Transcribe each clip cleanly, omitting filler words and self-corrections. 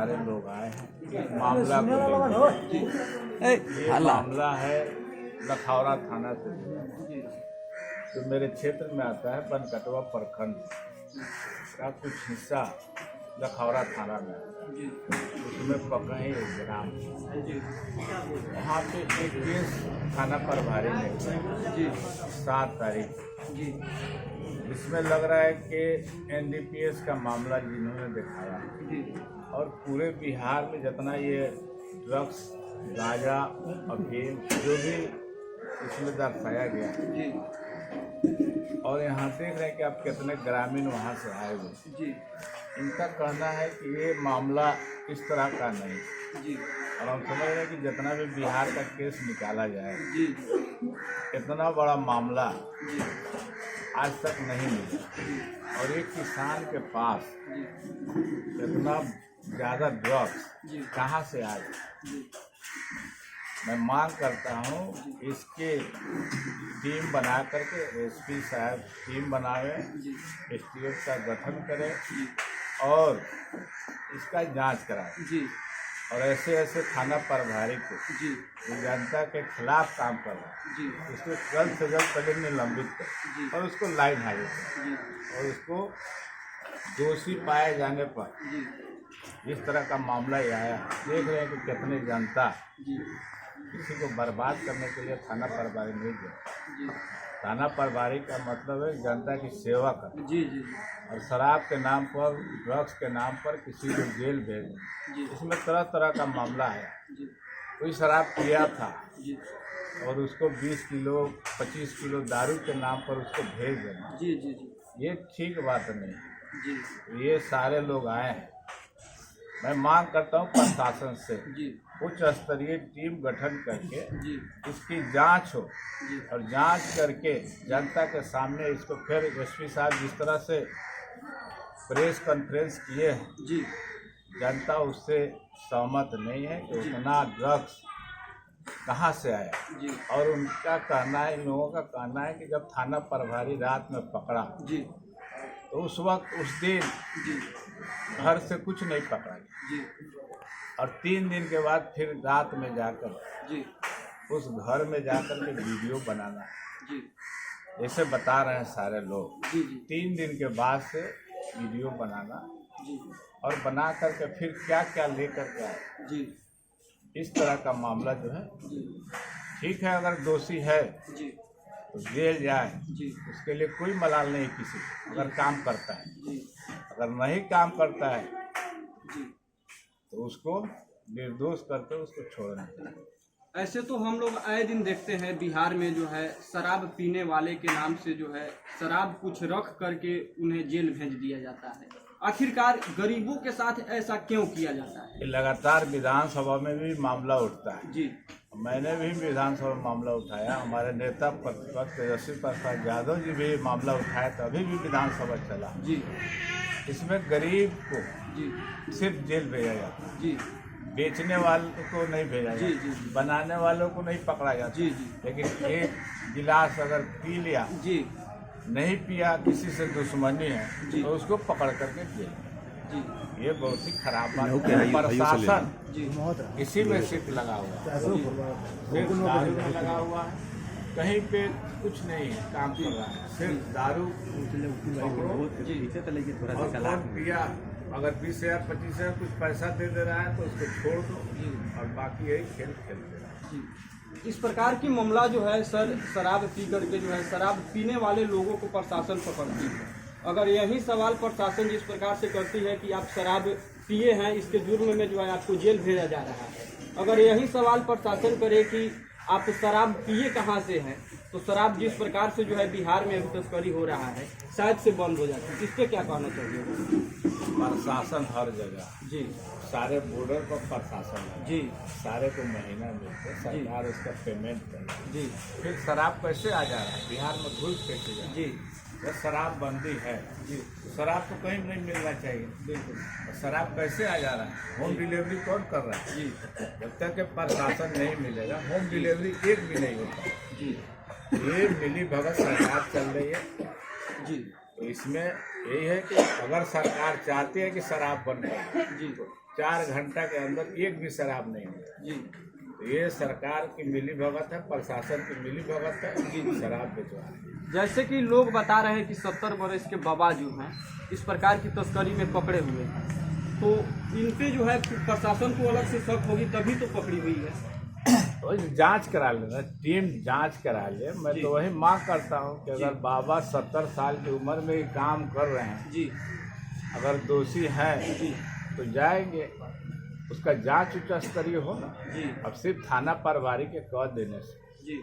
सारे लोग आए हैं मामला को लेकर। ये मामला है लखौरा थाना से जो मेरे क्षेत्र में आता है। बनकटवा प्रखंड का कुछ हिस्सा लखौरा थाना में आता है, उसमें पकड़े ग्राम। वहाँ पे एक केस थाना प्रभारी ने 7 तारीख, इसमें लग रहा है कि NDPS का मामला जिन्होंने दिखाया और पूरे बिहार में जितना ये ड्रग्स, गांजा, अफीम जो भी इसमें दर्शाया गया है, और यहाँ देख रहे हैं कि आप कितने ग्रामीण वहाँ से आए हुए। इनका कहना है कि ये मामला इस तरह का नहीं, और हम समझ रहे हैं कि जितना भी बिहार का केस निकाला जाए, इतना बड़ा मामला आज तक नहीं मिला। और एक किसान के पास इतना ज़्यादा ड्रग्स कहाँ से आए? मैं मांग करता हूँ इसके टीम बना करके SP साहब टीम बनावे, STF का गठन करे और इसका जांच कराए। और ऐसे ऐसे थाना प्रभारी को जो जनता के खिलाफ काम कर रहा है, उसको जल्द से जल्द पहले निलंबित करे और उसको लाइन हाजिर करे, और उसको दोषी पाए जाने पर इस तरह का मामला ही आया। देख रहे हैं कि कितने जनता किसी को बर्बाद करने के लिए थाना प्रभारी नहीं गया। थाना प्रभारी का मतलब है जनता की सेवा करना, और शराब के नाम पर, ड्रग्स के नाम पर किसी को जेल भेजना। इसमें तरह तरह का मामला है। कोई शराब पिया था और उसको 20 किलो 25 किलो दारू के नाम पर उसको भेज देना, ये ठीक बात नहीं। ये सारे लोग आए हैं। मैं मांग करता हूँ प्रशासन से उच्च स्तरीय टीम गठन करके इसकी जांच हो, और जांच करके जनता के सामने इसको फिर SP साहब जिस तरह से प्रेस कॉन्फ्रेंस किए हैं, जनता उससे सहमत नहीं है कि उतना ड्रग्स कहाँ से आया। और उनका कहना है, इन लोगों का कहना है कि जब थाना प्रभारी रात में पकड़ा तो उस वक्त उस दिन घर से कुछ नहीं पकड़ा, और 3 दिन के बाद फिर रात में जाकर उस घर में जाकर के वीडियो बनाना, जैसे बता रहे हैं सारे लोग। 3 दिन के बाद से वीडियो बनाना और बना करके फिर क्या क्या लेकर के आए। इस तरह का मामला जो है, ठीक है, अगर दोषी है तो जेल जाए, उसके लिए कोई मलाल नहीं किसी को। अगर काम करता है, अगर नहीं काम करता है तो उसको निर्दोष करके उसको छोड़ना चाहिए। ऐसे तो हम लोग आए दिन देखते हैं बिहार में जो है शराब पीने वाले के नाम से जो है शराब कुछ रख करके उन्हें जेल भेज दिया जाता है। आखिरकार गरीबों के साथ ऐसा क्यों किया जाता है? लगातार विधानसभा में भी मामला उठता है। मैंने भी विधानसभा में मामला उठाया, हमारे नेता प्रतिपक्ष तेजस्वी प्रसाद यादव जी भी मामला उठाया, तभी भी विधानसभा चला। इसमें गरीब को सिर्फ जेल भेजा जाता है, बेचने वालों को नहीं भेजा जाता, बनाने वालों को नहीं पकड़ा जाता। लेकिन एक गिलास अगर पी लिया, नहीं पिया, किसी से दुश्मनी है तो उसको पकड़ करके जेल। ये बहुत ही खराब बात है। प्रशासन इसी में सिर्फ लगा हुआ है, सिर्फ दारू में लगा हुआ है, कहीं पे कुछ नहीं है, काम कर रहा है, सिर्फ दारू और पिया। अगर 20,000 25,000 कुछ पैसा दे रहा है तो उसको छोड़ दो, और बाकी यही खेल खेलते रहो। इस प्रकार की मामला जो है सर, शराब पी करके जो है शराब पीने वाले लोगों को प्रशासन पकड़ती है। अगर यही सवाल प्रशासन जिस प्रकार से करती है कि आप शराब पिए हैं, इसके जुर्म में जो है आपको जेल भेजा जा रहा है, अगर यही सवाल प्रशासन करे कि आप शराब पिए कहाँ से हैं, तो शराब जिस प्रकार से जो है बिहार में अभी तस्करी हो रहा है शायद से बंद हो जाती है। इस पर क्या कहना चाहिए? प्रशासन हर जगह, सारे बॉर्डर पर प्रशासन है, सारे को महीना मिलते, सरकार उसका पेमेंट करे। फिर शराब कैसे आ जा रहा है बिहार में, घुस कैसे जा रहा है? जब शराब बंदी है, शराब तो कहीं नहीं मिलना चाहिए। बिल्कुल, शराब कैसे आ जा रहा है? होम डिलीवरी कौन कर रहा है? जब तक के प्रशासन नहीं मिलेगा, होम डिलीवरी एक भी नहीं होता। ये मिली भगत सरकार चल रही है। तो इसमें यही है कि अगर सरकार चाहती है कि शराब बंद हो, 4 घंटा के अंदर एक भी शराब नहीं मिला। जी तो ये सरकार की मिली भगत है, प्रशासन की मिली भगत है कि शराब भिजवा रही है। जैसे कि लोग बता रहे हैं कि 70 वर्ष के बाबा जो हैं इस प्रकार की तस्करी में पकड़े हुए हैं, तो इन पे जो है प्रशासन को अलग से शक होगी तभी तो पकड़ी हुई है। तो जांच करा लेना, टीम जांच करा ले। मैं तो वही मांग करता हूँ कि अगर बाबा 70 साल की उम्र में ही काम कर रहे हैं, जी अगर दोषी हैं जी तो जाएंगे, उसका जांच उच्च स्तरीय हो ना। जी अब सिर्फ थाना प्रभारी के कह देने से जी।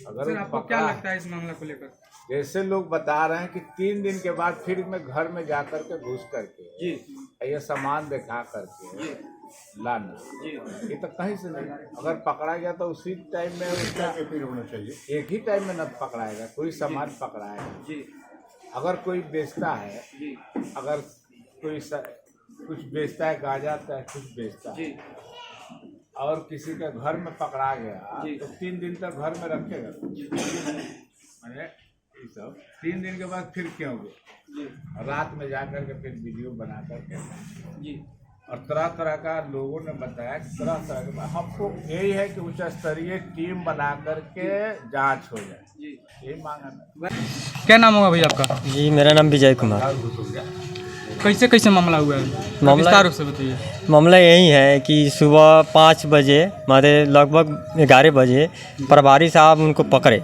अगर सर, वो आपको क्या लगता है इस मामला को लेकर? जैसे लोग बता रहे हैं कि 3 दिन के बाद फिर मैं घर में जा करके घुस करके जी ये सामान दिखा करके जी लाना, जी ये तो कहीं से नहीं। अगर पकड़ा गया तो उसी टाइम में उसका फिर होना चाहिए, एक ही टाइम में न पकड़ाएगा, कोई सामान पकड़ाएगा। जी अगर कोई बेचता है, जी अगर कोई कुछ बेचता है, गांजा है, कुछ बेचता है जी और किसी के घर में पकड़ा गया जी। तो 3 दिन तक घर में रखेगा। मैंने ये सब 3 दिन के बाद फिर क्यों गए, जी रात में जा कर के फिर वीडियो बना करके, जी और तरह तरह का लोगों ने बताया कि तरह तरह के, हमको यही है कि उच्च स्तरीय टीम बना करके जांच हो जाए, जी। यही मांगा है। क्या नाम होगा भैया आपका? जी मेरा नाम विजय कुमार। कैसे कैसे मामला हुआ है? मामला- विस्तार रूप से बताइए। मामला यही है कि सुबह 5 बजे मारे लगभग 11 बजे प्रभारी साहब उनको पकड़े।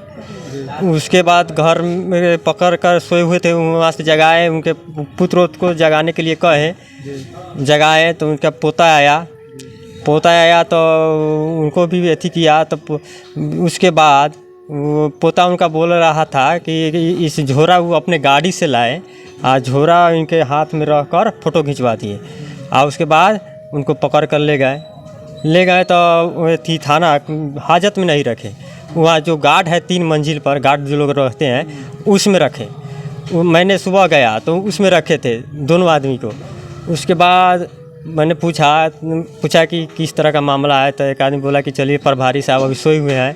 उसके बाद घर में पकड़ कर सोए हुए थे, वहाँ से जगाए, उनके पुत्र को जगाने के लिए कहे, जगाए तो उनका पोता आया तो उनको भी अथी किया। तो उसके बाद वो पोता उनका बोल रहा था कि इस झोरा वो अपने गाड़ी से लाए, झोरा इनके हाथ में रख कर फ़ोटो खिंचवा दिए। और उसके बाद उनको पकड़ कर ले गए तो थी थाना हाजत में नहीं रखे, वहाँ जो गार्ड है 3 मंजिल पर गार्ड जो लोग रहते हैं उसमें रखे। मैंने सुबह गया तो उसमें रखे थे दोनों आदमी को। उसके बाद मैंने पूछा कि किस तरह का मामला है, तो एक आदमी बोला कि चलिए प्रभारी साहब अभी सोए हुए हैं।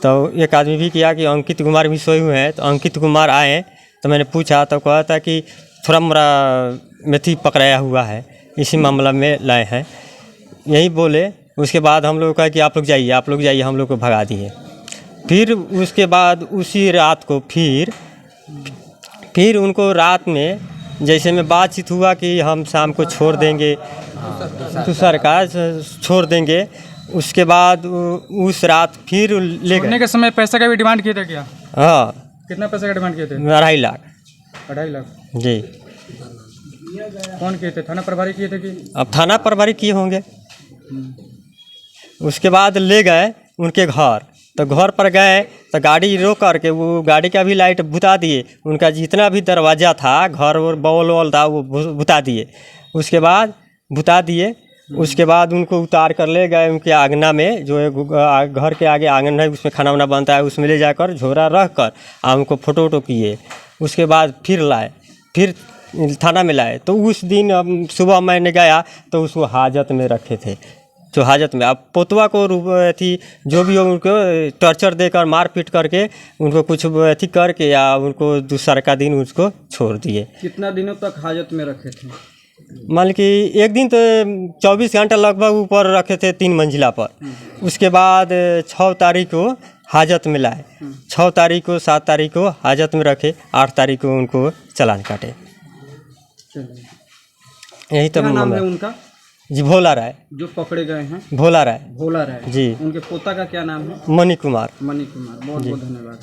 तो एक आदमी भी किया कि अंकित कुमार भी सोए हुए हैं, तो अंकित कुमार आए तो मैंने पूछा तो कहा था कि थोड़ा मोरा मेथी पकड़ाया हुआ है, इसी मामला में लाए हैं, यही बोले। उसके बाद हम लोग कहा कि आप लोग जाइए, हम लोग को भगा दिए। फिर उसके बाद उसी रात को फिर उनको रात में जैसे में बातचीत हुआ कि हम शाम को छोड़ देंगे, तो सरकार छोड़ देंगे। उसके बाद उस रात फिर ले छोड़ने गए। के समय पैसे का भी डिमांड किए थे क्या? हाँ, कितना पैसे का डिमांड किए थे? 2.5 लाख। 2.5 लाख। जी। कौन किए थे? थाना प्रभारी किए थे कि? अब थाना प्रभारी किए होंगे। उसके बाद ले गए उनके घर, तो घर पर गए तो गाड़ी रोक करके वो गाड़ी का भी लाइट बुता दिए, उनका जितना भी दरवाज़ा था, घर और बॉल वॉल था वो बुता दिए। उसके बाद बुता दिए, उसके बाद उनको उतार कर ले गए उनके आंगना में, जो है घर के आगे आंगन है, उसमें खाना वाना बनता है, उसमें ले जाकर झोरा रख कर उनको फ़ोटो वोटो किए। उसके बाद फिर थाना में लाए। तो उस दिन सुबह मैंने गया तो उसको हाजत में रखे थे, जो हाजत में। अब पोतवा को थी जो भी हो उनको टॉर्चर देकर मारपीट करके उनको कुछ अथी करके या उनको दूसरा का दिन उसको छोड़ दिए। कितना दिनों तक हाजत में रखे थे? मान कि एक दिन तो 24 घंटा लगभग ऊपर रखे थे 3 मंजिला पर। उसके बाद 6 तारीख को हाजत में लाए, 6 तारीख को 7 तारीख को हाजत में रखे, 8 तारीख को उनको चालान काटे। यही तो क्या नाम है मामला। उनका? जी भोला राय। जो पकड़े गए हैं भोला राय भोला राय जी। उनके पोता का क्या नाम है? मणि कुमार। मणि कुमार। बहुत बहुत धन्यवाद।